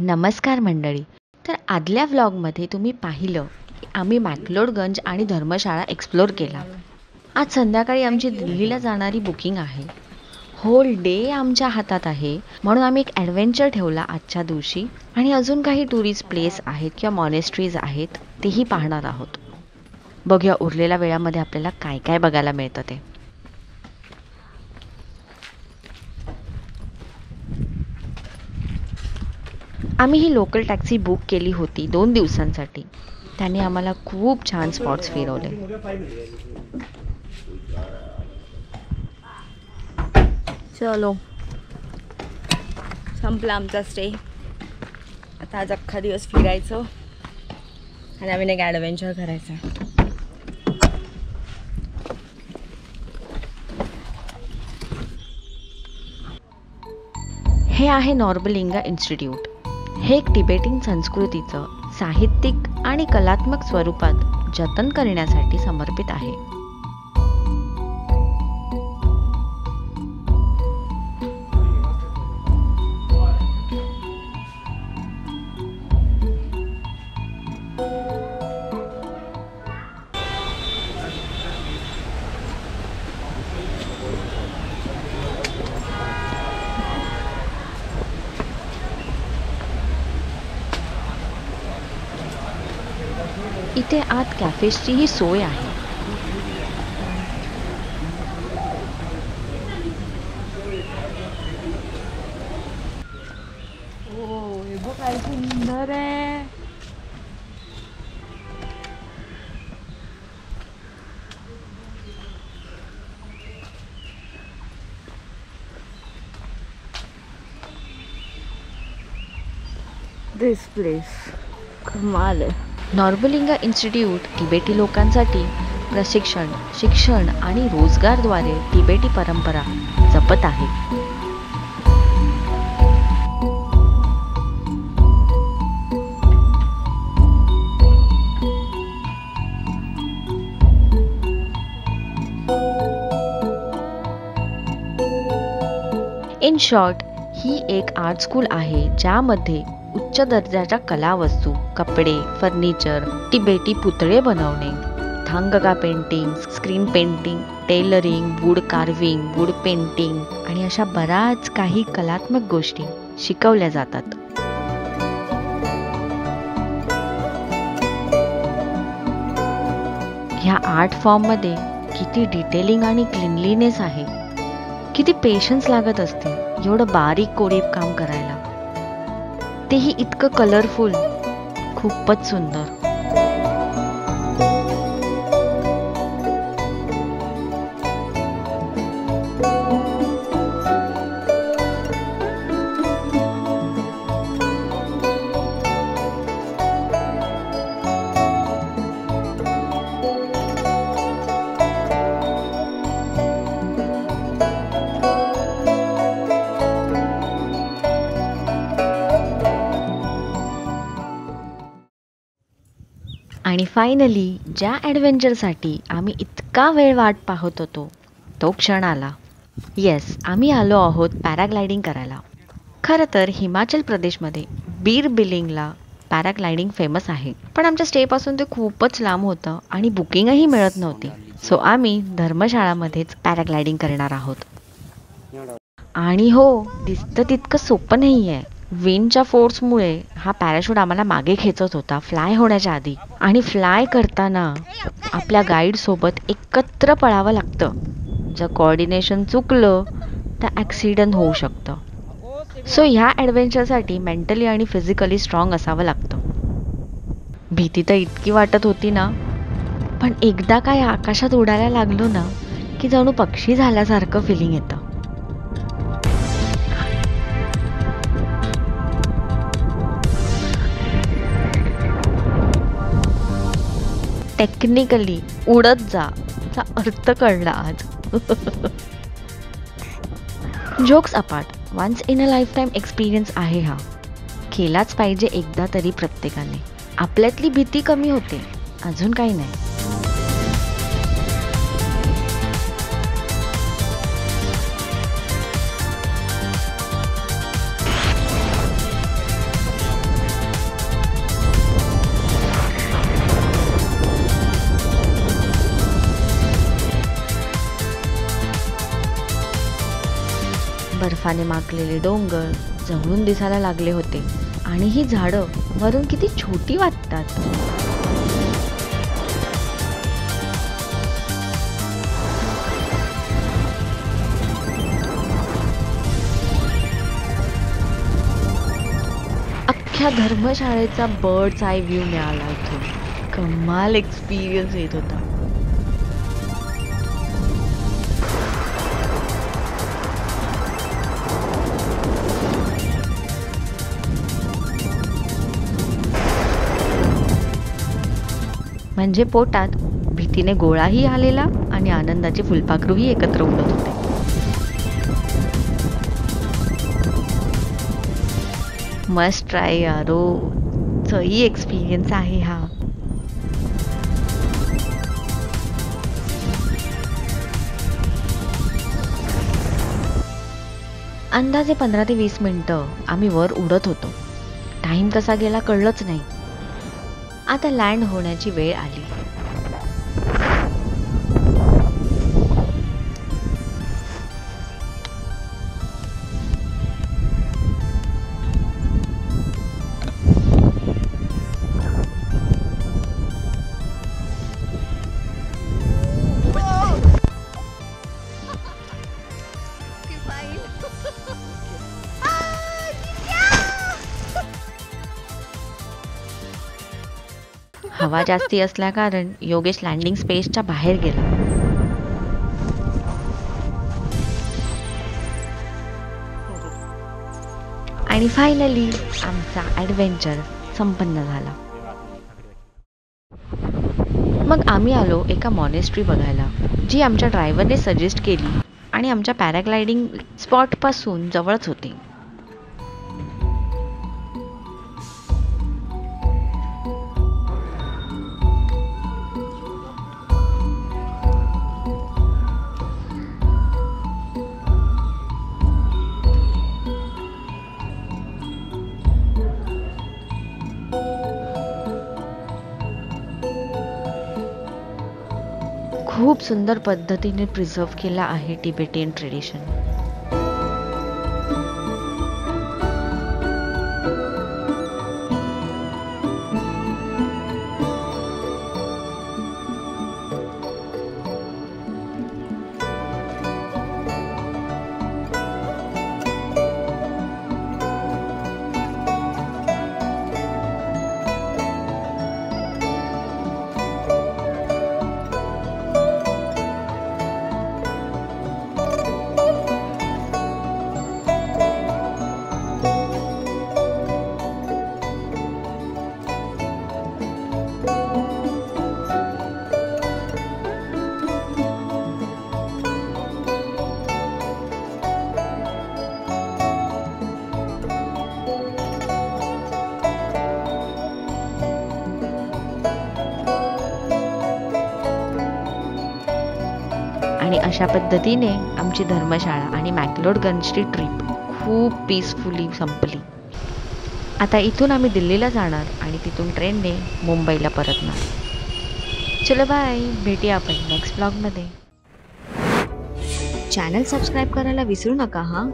नमस्कार मंडळी. तर आदल्या व्लॉगमध्ये तुम्ही पाहिलं की आम्ही मॅक्लोडगंज आणि धर्मशाळा एक्सप्लोर केला. आज संध्याकाळी आमची दिल्लीला जाणारी बुकिंग आहे. होल डे आमच्या हातात आहे, म्हणून आम्ही एक ॲडव्हेंचर ठेवला आजच्या दिवशी आणि अजून काही टुरिस्ट प्लेस आहेत किंवा मॉनेस्ट्रीज आहेत तेही पाहणार आहोत. बघूया उरलेल्या वेळामध्ये आपल्याला काय काय बघायला मिळतं ते. आम्ही ही लोकल टॅक्सी बुक केली होती 2 दिवसांसाठी. त्याने आम्हाला खूप छान स्पॉट्स फिरवले. चलो, संपला आमचा स्टे. आता आज अख्खा दिवस फिरायचं आणि आम्ही एक ॲडव्हेंचर करायचं. हे आहे नॉर्बलिंगा इन्स्टिट्यूट. हे एक तिबेटियन संस्कृतीचं साहित्यिक आणि कलात्मक स्वरूपात जतन करण्यासाठी समर्पित आहे. इथे आत कॅफेजचीही सोय आहे. ओ, हे बघ काय सुंदर आहे. दिस प्लेस कमाल आहे. नॉर्बलिंगा इन्स्टिट्यूट तिबेटी लोकांसाठी प्रशिक्षण, शिक्षण आणि रोजगारद्वारे तिबेटी परंपरा जपत आहे. इन शॉर्ट, ही एक आर्ट स्कूल आहे ज्यामध्ये उच्च दर्जाच्या कलावस्तू, कपडे, फर्निचर, तिबेटी पुतळे बनवणे, thangka painting, screen painting, tailoring, wood carving, wood painting आणि अशा बऱ्याच काही कलात्मक गोष्टी शिकवल्या जातात. ह्या आर्ट फॉर्ममध्ये किती डिटेलिंग आणि क्लिनलीनेस आहे. किती पेशन्स लागत असते एवढं बारीक कोरीव काम करायला. तेही इतकं कलरफुल. खूपच सुंदर. आणि फायनली ज्या ॲडव्हेंचरसाठी आम्ही इतका वेळ वाट पाहत होतो तो क्षण आला. येस, आम्ही आलो आहोत पॅराग्लायडिंग करायला. खरं तर हिमाचल प्रदेशमध्ये बीर बिलिंगला पॅराग्लायडिंग फेमस आहे, पण आमच्या स्टेपासून ते खूपच लांब होतं आणि बुकिंगही मिळत नव्हती. सो आम्ही धर्मशाळामध्येच पॅराग्लायडिंग करणार आहोत. आणि हो, दिसतं तितकं सोपं नाही आहे. विंडच्या फोर्समुळे हा पॅराशूट आम्हाला मागे खेचत होता फ्लाय होण्याच्या आधी. आणि फ्लाय करताना आपल्या गाईडसोबत एकत्र पळावं लागतं. जर कोऑर्डिनेशन चुकलं तर ॲक्सिडेंट होऊ शकतं. सो ह्या ॲडव्हेंचरसाठी मेंटली आणि फिजिकली स्ट्रॉंग असावं लागतं. भीती तर इतकी वाटत होती ना, पण एकदा काय आकाशात उडायला लागलो ना की जणू पक्षी झाल्यासारखं फिलिंग येतं. टेक्निकली उडत जा चा अर्थ कळला आज. Jokes apart, once in a lifetime experience आहे हा. केलाच पाहिजे एकदा तरी प्रत्येकाने. आपल्यातली भीती कमी होते, अजून काही नाही. बर्फाने माखलेले डोंगर जवळून दिसायला लागले होते आणि ही झाडं वरून किती छोटी वाटतात. अख्ख्या धर्मशाळेचा बर्ड्स आय व्ह्यू मिळाला इथून. कमाल एक्सपिरियन्स येत होता. म्हणजे पोटात भीतीने गोळाही आलेला आणि आनंदाचे फुलपाखरूही एकत्र उडत होते. मस्ट ट्राय यारो. सही एक्सपिरियन्स आहे हा. अंदाजे 15 ते 20 मिनिटं आम्ही वर उडत होतो. टाइम कसा गेला कळलंच नाही. आता लँड होण्याची वेळ आली. हवा जास्ती असल्या कारण योगेश लँडिंग स्पेसच्या बाहेर गेला. आणि फायनली आमचा ॲडव्हेंचर संपन्न झाला. मग आम्ही आलो एका मॉनेस्ट्री बघायला, जी आमच्या ड्रायव्हरने सजेस्ट केली आणि आमच्या पॅराग्लायडिंग स्पॉटपासून जवळच होती. खूप सुंदर पद्धतीने प्रिझर्व केला आहे तिबेटियन ट्रेडिशन. आणि अशा पद्धतीने आमची धर्मशाळा आणि मॅक्लोडगंजची ट्रिप खूप पीसफुली संपली. आता इथून आम्ही दिल्लीला जाणार आणि तिथून ट्रेनने मुंबईला परतणार. चलो बाय, भेटूया आपण नेक्स्ट ब्लॉगमध्ये. चॅनल सबस्क्राईब करायला विसरू नका हां.